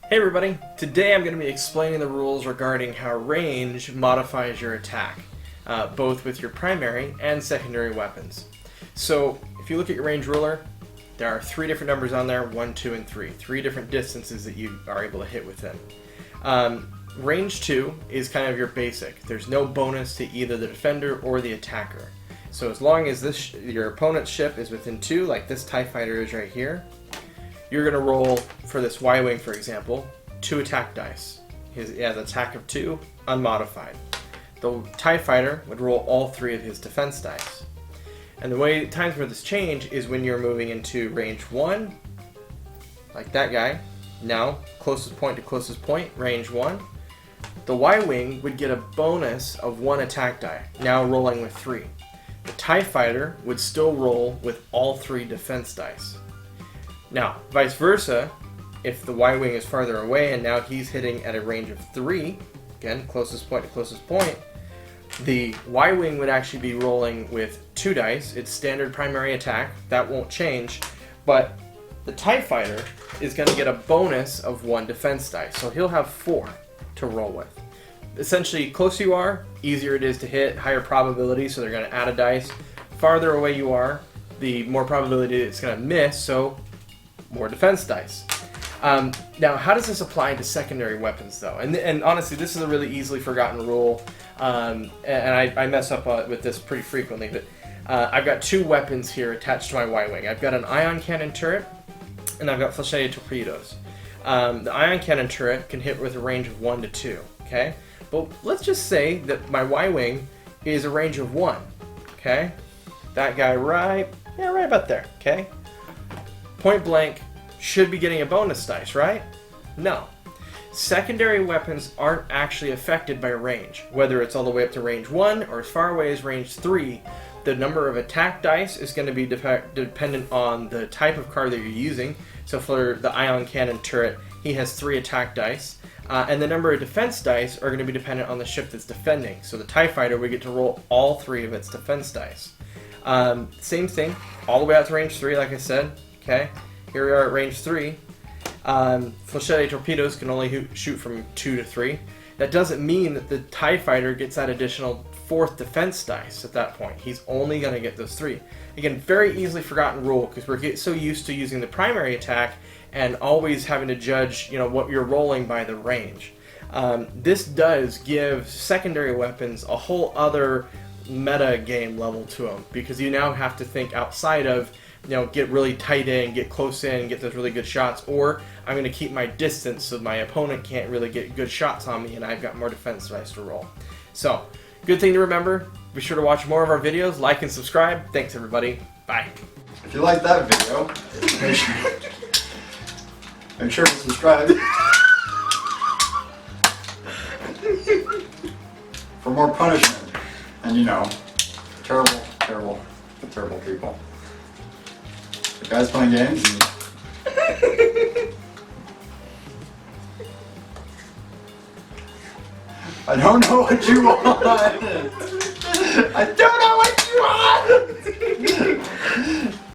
Hey everybody, today I'm going to be explaining the rules regarding how range modifies your attack, both with your primary and secondary weapons. So if you look at your range ruler, there are three different numbers on there, 1, 2, and 3. Three different distances that you are able to hit within. Range 2 is kind of your basic. There's no bonus to either the defender or the attacker. So as long as your opponent's ship is within 2, like this TIE fighter is right here, you're going to roll, for this Y-Wing for example, 2 attack dice. He has an attack of 2, unmodified. The TIE fighter would roll all 3 of his defense dice. And the way times where this change is when you're moving into range 1, like that guy. Now, closest point to closest point, range 1. The Y-Wing would get a bonus of 1 attack die, now rolling with 3. The TIE fighter would still roll with all 3 defense dice. Now, vice versa, if the Y-Wing is farther away and now he's hitting at a range of 3, again, closest point to closest point, the Y-Wing would actually be rolling with 2 dice, its standard primary attack, that won't change, but the TIE fighter is going to get a bonus of 1 defense dice, so he'll have 4 to roll with. Essentially, closer you are, easier it is to hit, higher probability, so they're going to add a dice. Farther away you are, the more probability it's going to miss, so more defense dice. Now, how does this apply to secondary weapons, though? And honestly, this is a really easily forgotten rule, and I mess up with this pretty frequently, but I've got 2 weapons here attached to my Y-Wing. I've got an ion cannon turret, and I've got flechette torpedoes. The ion cannon turret can hit with a range of 1 to 2, okay? But let's just say that my Y-Wing is a range of 1, okay? That guy right about there, okay? Point blank should be getting a bonus dice, right? No. Secondary weapons aren't actually affected by range. Whether it's all the way up to range 1 or as far away as range 3, the number of attack dice is going to be dependent on the type of card that you're using. So for the ion cannon turret, he has 3 attack dice. And the number of defense dice are going to be dependent on the ship that's defending. So the TIE fighter would get to roll all 3 of its defense dice. Same thing, all the way out to range 3, like I said. Okay, here we are at range 3. Flechette torpedoes can only shoot from 2 to 3. That doesn't mean that the TIE fighter gets that additional 4th defense dice at that point. He's only going to get those 3. Again, very easily forgotten rule because we're so used to using the primary attack and always having to judge, what you're rolling by the range. This does give secondary weapons a whole other meta game level to them because you now have to think outside of get really tight in, get close in, get those really good shots, or I'm going to keep my distance so my opponent can't really get good shots on me and I've got more defense dice to roll. So, good thing to remember. Be sure to watch more of our videos, like and subscribe. Thanks everybody. Bye. If you like that video, make sure to subscribe for more punishment. And terrible people. The guys playing games and I don't know what you want. I don't know what you want.